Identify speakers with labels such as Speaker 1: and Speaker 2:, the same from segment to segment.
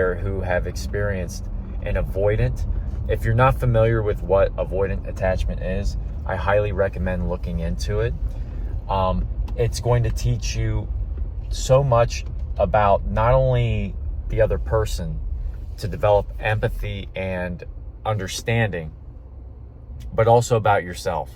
Speaker 1: who have experienced an avoidant. If you're not familiar with what avoidant attachment is, I highly recommend looking into it. It's going to teach you so much about not only the other person, to develop empathy and understanding, but also about yourself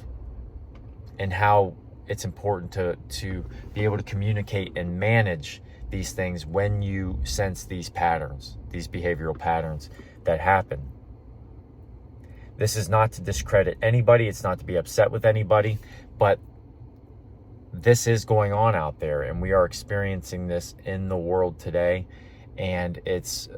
Speaker 1: and how it's important to be able to communicate and manage these things when you sense these patterns, these behavioral patterns that happen. This is not to discredit anybody. It's not to be upset with anybody, but this is going on out there, and we are experiencing this in the world today. And it's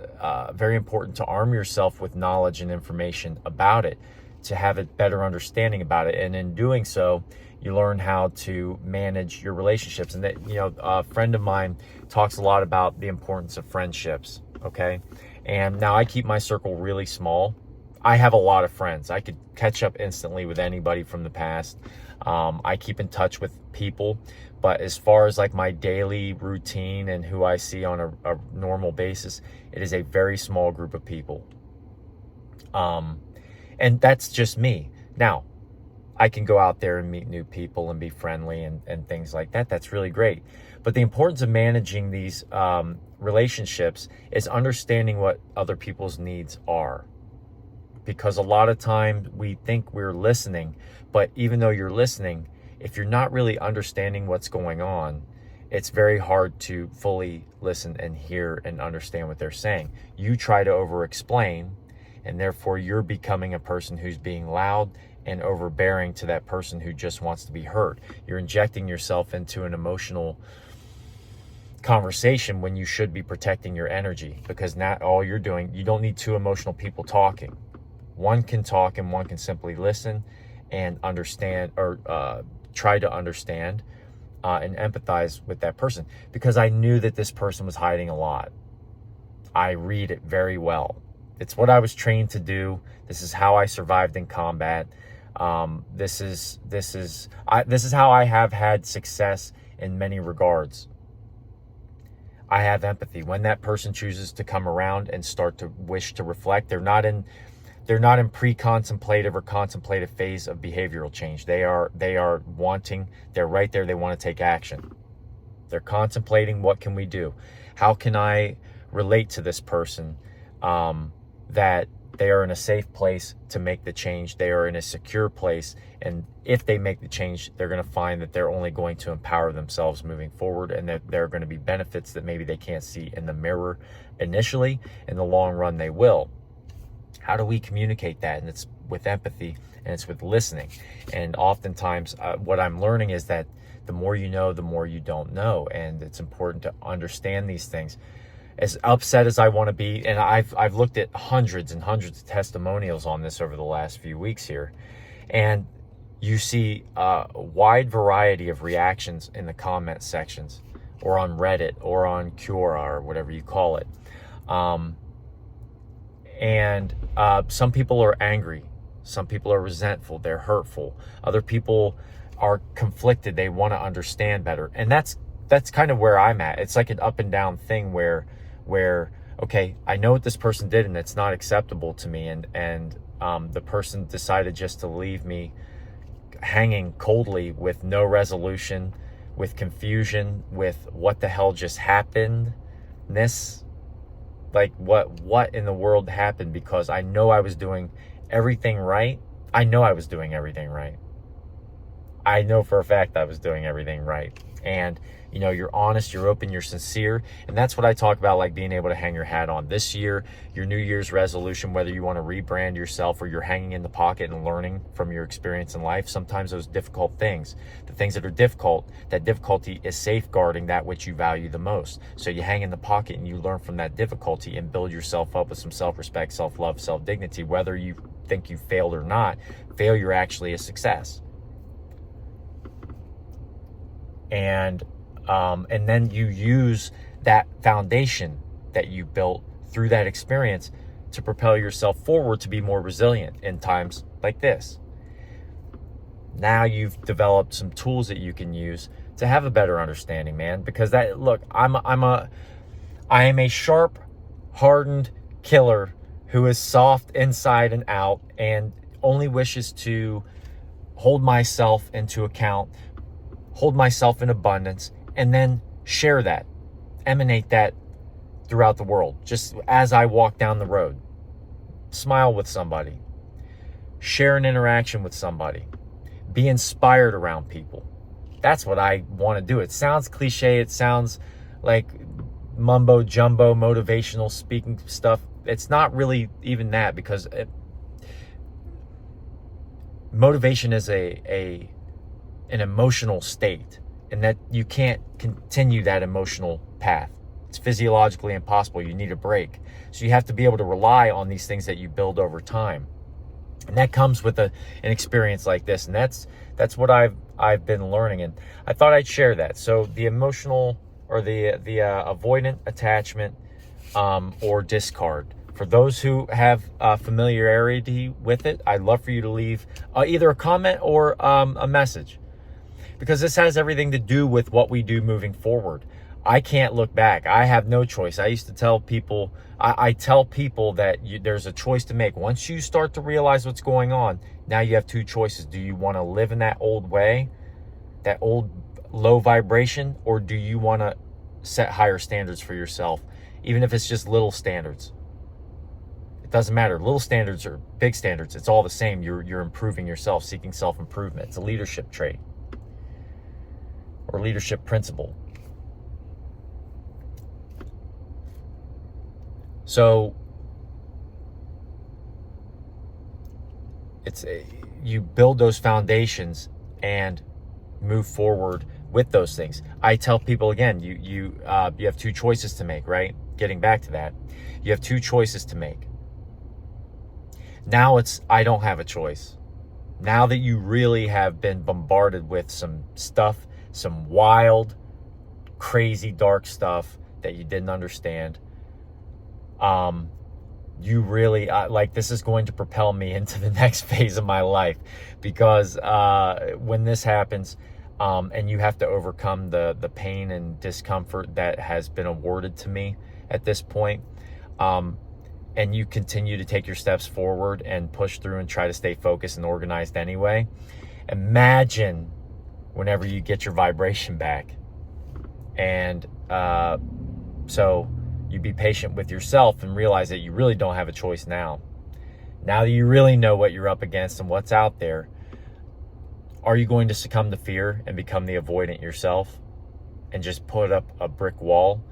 Speaker 1: very important to arm yourself with knowledge and information about it, to have a better understanding about it. And in doing so, you learn how to manage your relationships. And that, a friend of mine talks a lot about the importance of friendships. Okay. And now I keep my circle really small. I have a lot of friends. I could catch up instantly with anybody from the past. I keep in touch with people, but as far as like my daily routine and who I see on a normal basis, it is a very small group of people. And that's just me. Now, I can go out there and meet new people and be friendly and things like that. That's really great. But the importance of managing these relationships is understanding what other people's needs are. Because a lot of times we think we're listening, but even though you're listening, if you're not really understanding what's going on, it's very hard to fully listen and hear and understand what they're saying. You try to over-explain, and therefore you're becoming a person who's being loud and overbearing to that person who just wants to be heard. You're injecting yourself into an emotional conversation when you should be protecting your energy, because not all you're doing, you don't need two emotional people talking. One can talk and one can simply listen and understand, or try to understand and empathize with that person, because I knew that this person was hiding a lot. I read it very well. It's what I was trained to do. This is how I survived in combat. This is how I have had success in many regards. I have empathy. When that person chooses to come around and start to wish to reflect, they're not in pre-contemplative or contemplative phase of behavioral change. They are wanting, they're right there, they want to take action. They're contemplating, what can we do? How can I relate to this person that they are in a safe place to make the change? They are in a secure place, and if they make the change, they're going to find that they're only going to empower themselves moving forward, and that there are going to be benefits that maybe they can't see in the mirror initially. In the long run, they will. How do we communicate that? And it's with empathy, and it's with listening. And oftentimes what I'm learning is that the more you know, the more you don't know. And it's important to understand these things. As upset as I want to be, and I've looked at hundreds and hundreds of testimonials on this over the last few weeks here, and you see a wide variety of reactions in the comment sections, or on Reddit, or on Quora, or whatever you call it. And some people are angry. Some people are resentful. They're hurtful. Other people are conflicted. They want to understand better. And that's kind of where I'm at. It's like an up and down thing where okay, I know what this person did and it's not acceptable to me. And the person decided just to leave me hanging coldly with no resolution, with confusion, with what the hell just happened. Like what in the world happened? Because I know I was doing everything right. I know I was doing everything right. I know for a fact I was doing everything right. And you're honest, you're open, you're sincere. And that's what I talk about, like being able to hang your hat on. This year, your New Year's resolution, whether you want to rebrand yourself or you're hanging in the pocket and learning from your experience in life, sometimes those difficult things, the things that are difficult, that difficulty is safeguarding that which you value the most. So you hang in the pocket and you learn from that difficulty and build yourself up with some self-respect, self-love, self-dignity. Whether you think you failed or not, failure actually is success. And then you use that foundation that you built through that experience to propel yourself forward, to be more resilient in times like this. Now you've developed some tools that you can use to have a better understanding, man. Because I am a sharp, hardened killer who is soft inside and out and only wishes to hold myself into account, hold myself in abundance, and then share that, emanate that throughout the world. Just as I walk down the road, smile with somebody, share an interaction with somebody, be inspired around people. That's what I want to do. It sounds cliche. It sounds like mumbo jumbo motivational speaking stuff. It's not really even that, because motivation is an emotional state, and that you can't continue that emotional path. It's physiologically impossible. You need a break. So you have to be able to rely on these things that you build over time. And that comes with an experience like this. And that's what I've been learning. And I thought I'd share that. So the emotional, or the avoidant attachment, or discard. For those who have familiarity with it, I'd love for you to leave either a comment or a message, because this has everything to do with what we do moving forward. I can't look back. I have no choice. I used to tell people, I tell people that there's a choice to make. Once you start to realize what's going on, now you have two choices. Do you want to live in that old way, that old low vibration, or do you want to set higher standards for yourself, even if it's just little standards? It doesn't matter. Little standards or big standards, it's all the same. You're improving yourself, seeking self-improvement. It's a leadership trait or leadership principle. So you build those foundations and move forward with those things. I tell people again, you have two choices to make, right? Getting back to that, you have two choices to make. Now I don't have a choice. Now that you really have been bombarded with some stuff, some wild, crazy, dark stuff that you didn't understand, you really like, this is going to propel me into the next phase of my life, because when this happens, and you have to overcome the pain and discomfort that has been awarded to me at this point, and you continue to take your steps forward and push through and try to stay focused and organized anyway, imagine whenever you get your vibration back. And so you be patient with yourself and realize that you really don't have a choice now. Now that you really know what you're up against and what's out there, are you going to succumb to fear and become the avoidant yourself and just put up a brick wall?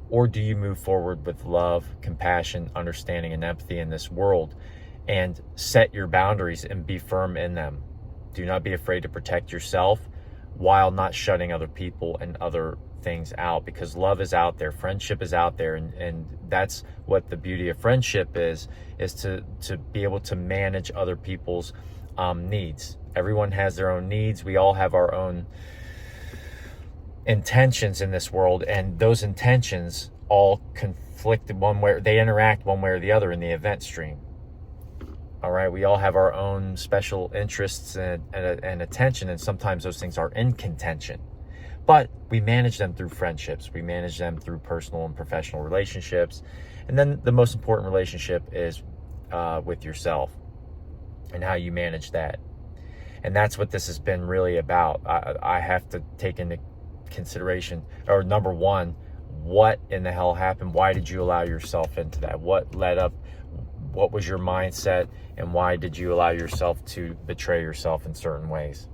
Speaker 1: Or do you move forward with love, compassion, understanding, and empathy in this world and set your boundaries and be firm in them? Do not be afraid to protect yourself while not shutting other people and other things out, because love is out there, friendship is out there, and that's what the beauty of friendship is to be able to manage other people's needs. Everyone has their own needs. We all have our own intentions in this world, and those intentions all conflict they interact one way or the other in the event stream. All right, we all have our own special interests and attention, and sometimes those things are in contention. But we manage them through friendships. We manage them through personal and professional relationships. And then the most important relationship is with yourself and how you manage that. And that's what this has been really about. I have to take into consideration, or number one, what in the hell happened? Why did you allow yourself into that? What led up? What was your mindset? And why did you allow yourself to betray yourself in certain ways?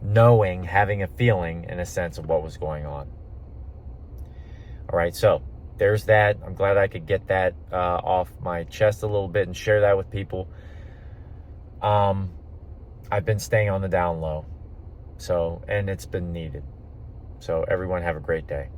Speaker 1: Knowing, having a feeling and a sense of what was going on. All right, so there's that. I'm glad I could get that off my chest a little bit and share that with people. I've been staying on the down low, and it's been needed. So everyone have a great day.